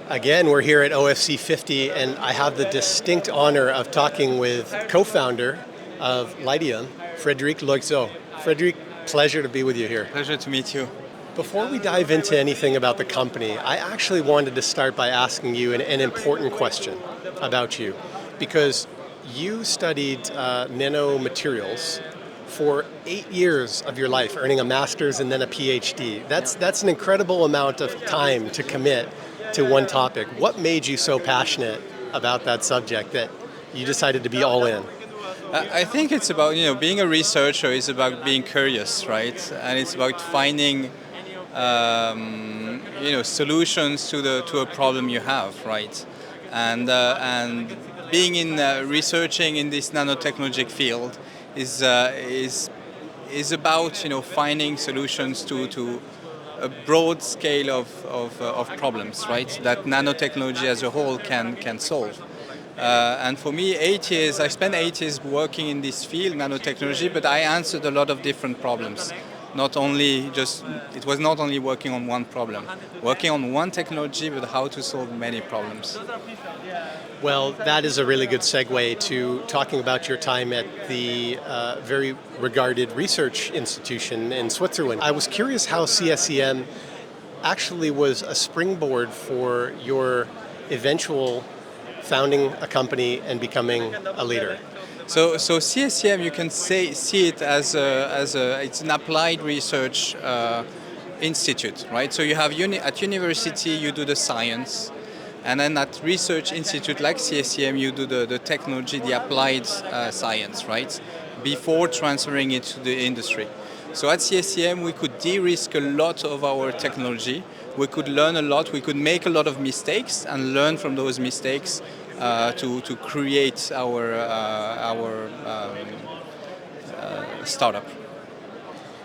Again, we're here at OFC50, and I have the distinct honor of talking with co-founder of Lithium, Frédéric Loizeau. Frédéric, pleasure to be with you here. Pleasure to meet you. Before we dive into anything about the company, I actually wanted to start by asking you an important question about you, because you studied nanomaterials for 8 years of your life, earning a master's and then a PhD. That's an incredible amount of time to commit to one topic. What made you so passionate about that subject that you decided to be all in? I think it's about, being a researcher is about being curious, right? And it's about finding, solutions to a problem you have, right? And being in researching in this nanotechnologic field is about, finding solutions to a broad scale of problems, right? That nanotechnology as a whole can solve. And for me, I spent 8 years working in this field, nanotechnology, but I answered a lot of different problems. It was not only working on one problem, working on one technology, but how to solve many problems. Well, that is a really good segue to talking about your time at the very regarded research institution in Switzerland. I was curious how CSEM actually was a springboard for your eventual founding a company and becoming a leader. So CSEM, you can see it as it's an applied research institute, right? So you have at university you do the science, and then at research institute like CSEM you do the technology, the applied science, right? Before transferring it to the industry. So at CSEM we could de-risk a lot of our technology. We could learn a lot. We could make a lot of mistakes and learn from those mistakes to create our startup.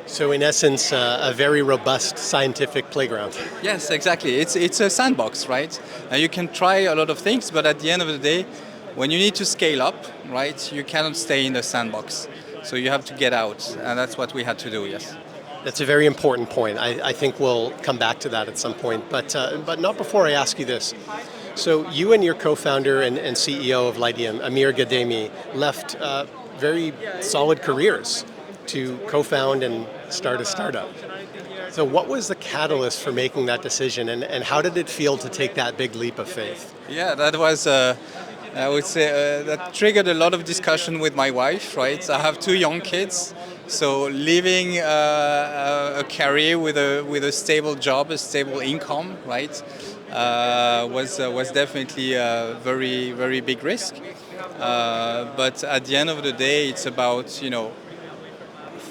So in essence, a very robust scientific playground. Yes, exactly. It's a sandbox, right? And you can try a lot of things, but at the end of the day, when you need to scale up, right, you cannot stay in the sandbox. So you have to get out, and that's what we had to do, yes. That's a very important point. I think we'll come back to that at some point, but not before I ask you this. So you and your co-founder and CEO of Lithium, Amir Ghadimi, left very solid careers to co-found and start a startup. So what was the catalyst for making that decision, and how did it feel to take that big leap of faith? Yeah, that was, I would say, that triggered a lot of discussion with my wife, right? I have 2 young kids, so leaving a career with a stable job, a stable income, right, was definitely a very, very big risk. But at the end of the day, it's about,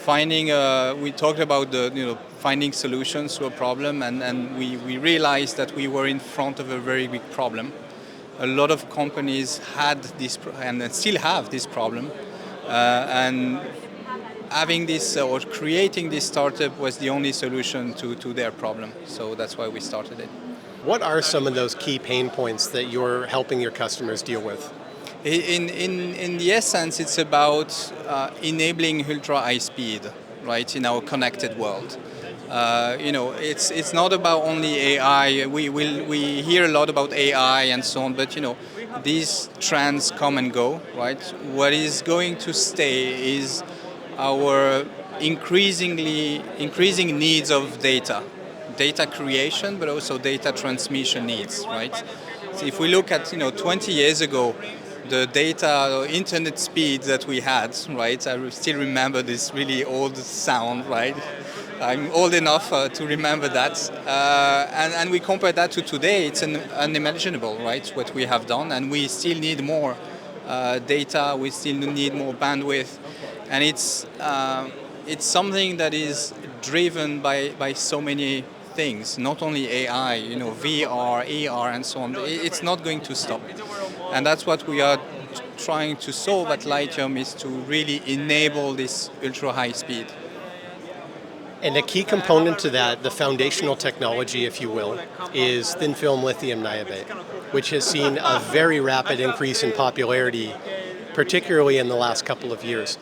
finding, we talked about finding solutions to a problem, and we realized that we were in front of a very big problem. A lot of companies had this and still have this problem, and having this or creating this startup was the only solution to their problem. So that's why we started it. What are some of those key pain points that you're helping your customers deal with? In the essence, it's about enabling ultra high speed, right, in our connected world. It's not about only AI. We hear a lot about AI and so on, but these trends come and go, right? What is going to stay is our increasing needs of data creation, but also data transmission needs, right? So if we look at 20 years ago, the data or internet speed that we had, right? I still remember this really old sound, right? I'm old enough to remember that. And we compare that to today, it's unimaginable, right? What we have done, and we still need more data, we still need more bandwidth. And it's something that is driven by so many things, not only AI, VR, AR, and so on. It's not going to stop. And that's what we are trying to solve at Lithium, is to really enable this ultra high speed. And a key component to that, the foundational technology, if you will, is thin film lithium niobate, which has seen a very rapid increase in popularity, particularly in the last couple of years.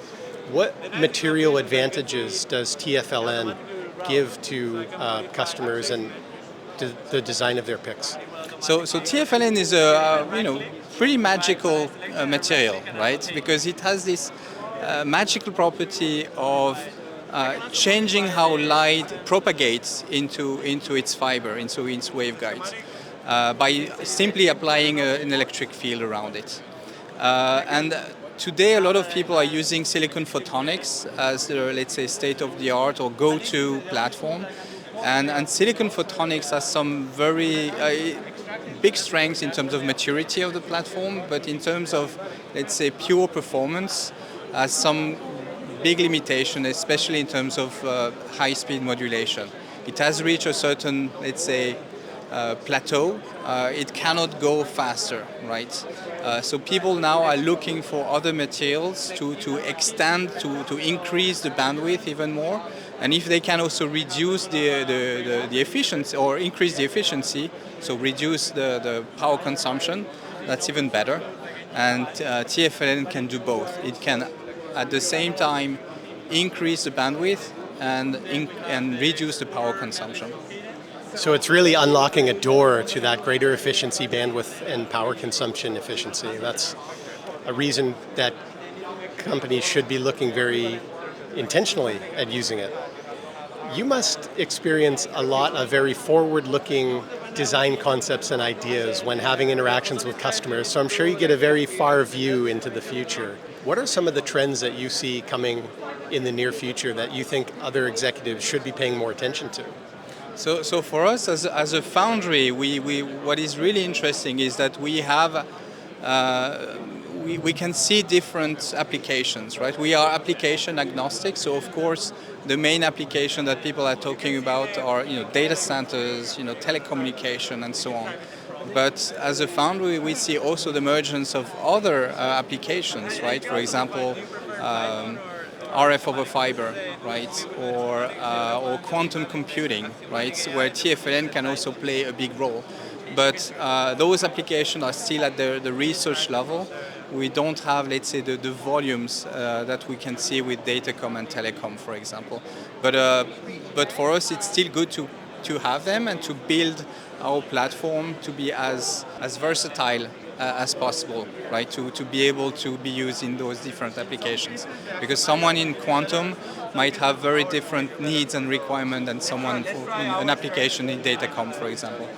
What material advantages does TFLN give to customers and the design of their PICs? So TFLN is a pretty magical material, right? Because it has this magical property of changing how light propagates into its fiber, into its waveguides, by simply applying an electric field around it. And today, a lot of people are using silicon photonics as their, let's say, state-of-the-art or go-to platform. And silicon photonics has some very big strengths in terms of maturity of the platform, but in terms of, let's say, pure performance, has some big limitation, especially in terms of high-speed modulation. It has reached a certain, let's say, plateau. It cannot go faster, right? So people now are looking for other materials to extend, to increase the bandwidth even more. And if they can also reduce the efficiency or increase the efficiency, so reduce the power consumption, that's even better. And TFLN can do both. It can, at the same time, increase the bandwidth and reduce the power consumption. So it's really unlocking a door to that greater efficiency, bandwidth, and power consumption efficiency. That's a reason that companies should be looking very intentionally at using it. You must experience a lot of very forward-looking design concepts and ideas when having interactions with customers, so I'm sure you get a very far view into the future. What are some of the trends that you see coming in the near future that you think other executives should be paying more attention to? So for us as a foundry, what is really interesting is that we have we can see different applications, right? We are application agnostic, so of course the main application that people are talking about are data centers, telecommunication, and so on. But as a foundry, we see also the emergence of other applications, right? For example, RF over fiber, right, or quantum computing, right, where TFLN can also play a big role. But those applications are still at the research level. We don't have, let's say, the volumes that we can see with datacom and telecom, for example. But for us, it's still good to have them and to build our platform to be as versatile as possible, right? To be able to be used in those different applications. Because someone in quantum might have very different needs and requirements than someone for an application in datacom, for example.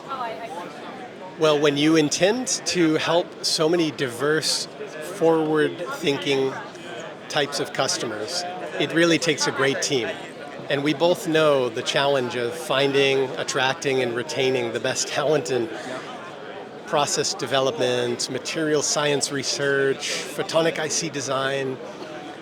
Well, when you intend to help so many diverse, forward-thinking types of customers, it really takes a great team. And we both know the challenge of finding, attracting, and retaining the best talent in process development, material science research, photonic IC design.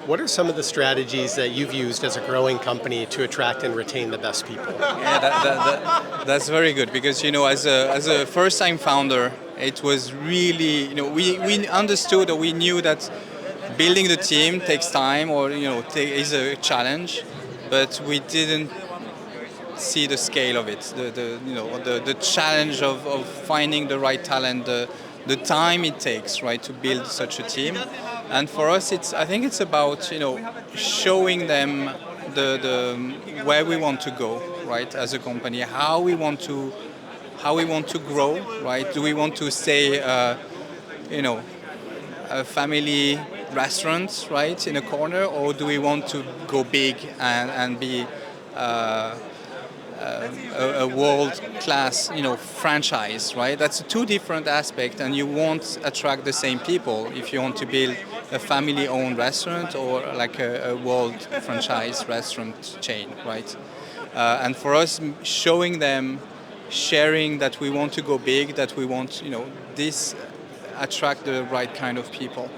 What are some of the strategies that you've used as a growing company to attract and retain the best people? Yeah, that's very good because as a first-time founder, it was really we understood or we knew that building the team takes time or is a challenge, but we didn't see the scale of it, the challenge of finding the right talent, the time it takes, right, to build such a team. And for us, I think it's about showing them the where we want to go, right, as a company, how we want to grow, right? Do we want to stay, a family restaurant, right, in a corner, or do we want to go big and be a world-class, franchise, right? That's two different aspects, and you won't attract the same people if you want to build a family-owned restaurant or like a world franchise restaurant chain, right? And for us, showing them, sharing that we want to go big, that we want, this attract the right kind of people.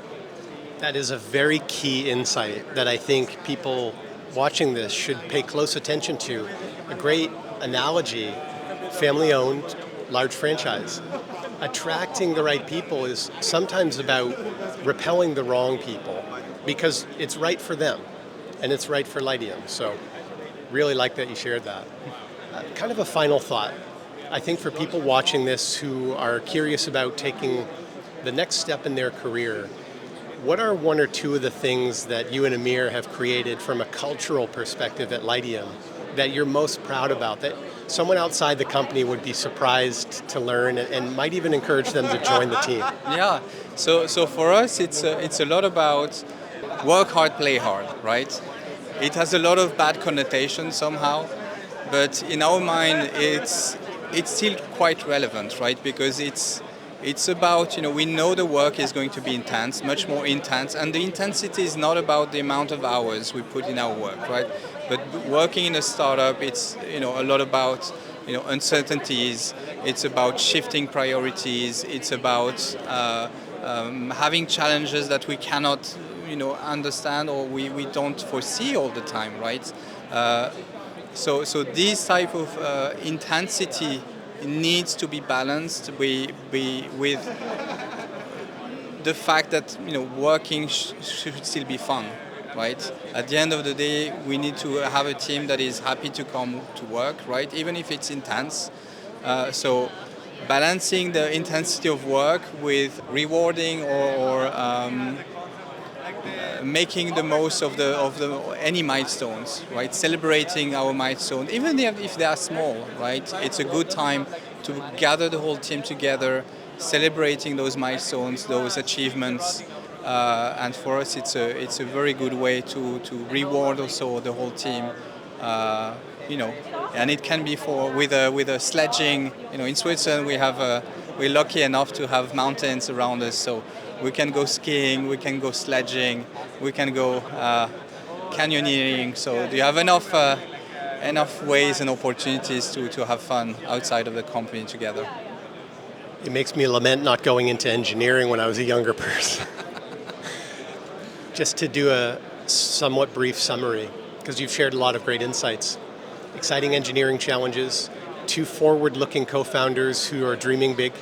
That is a very key insight that I think people watching this should pay close attention to. A great analogy, family-owned, large franchise. Attracting the right people is sometimes about repelling the wrong people because it's right for them and it's right for Lightium. So really like that you shared that. Kind of a final thought. I think for people watching this who are curious about taking the next step in their career, what are one or two of the things that you and Amir have created from a cultural perspective at Lightium that you're most proud about, that someone outside the company would be surprised to learn and might even encourage them to join the team? Yeah. So for us, it's a lot about work hard, play hard, right? It has a lot of bad connotations somehow, but in our mind, it's still quite relevant, right? Because it's about, we know the work is going to be intense, much more intense, and the intensity is not about the amount of hours we put in our work, right? But working in a startup, it's a lot about uncertainties. It's about shifting priorities. It's about having challenges that we cannot understand or we don't foresee all the time, right? So this type of intensity needs to be balanced with the fact that working should still be fun, right? At the end of the day, we need to have a team that is happy to come to work, right? Even if it's intense. So balancing the intensity of work with rewarding or making the most of any milestones, right? Celebrating our milestones, even if they are small, right? It's a good time to gather the whole team together, celebrating those milestones, those achievements, and for us, it's a very good way to reward also the whole team, and it can be with a sledging. In Switzerland, we're lucky enough to have mountains around us, so we can go skiing, we can go sledging, we can go canyoneering. So you have enough ways and opportunities to have fun outside of the company together. It makes me lament not going into engineering when I was a younger person. Just to do a somewhat brief summary, because you've shared a lot of great insights. Exciting engineering challenges, two forward-looking co-founders who are dreaming big,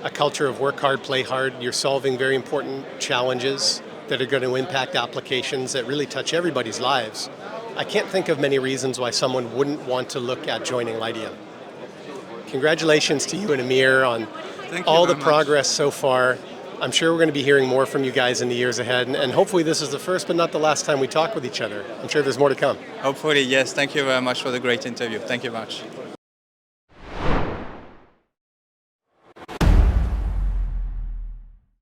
a culture of work hard, play hard. You're solving very important challenges that are going to impact applications that really touch everybody's lives. I can't think of many reasons why someone wouldn't want to look at joining Lightium. Congratulations to you and Amir on all the progress so far. I'm sure we're going to be hearing more from you guys in the years ahead, and hopefully this is the first but not the last time we talk with each other. I'm sure there's more to come. Hopefully, yes. Thank you very much for the great interview. Thank you very much.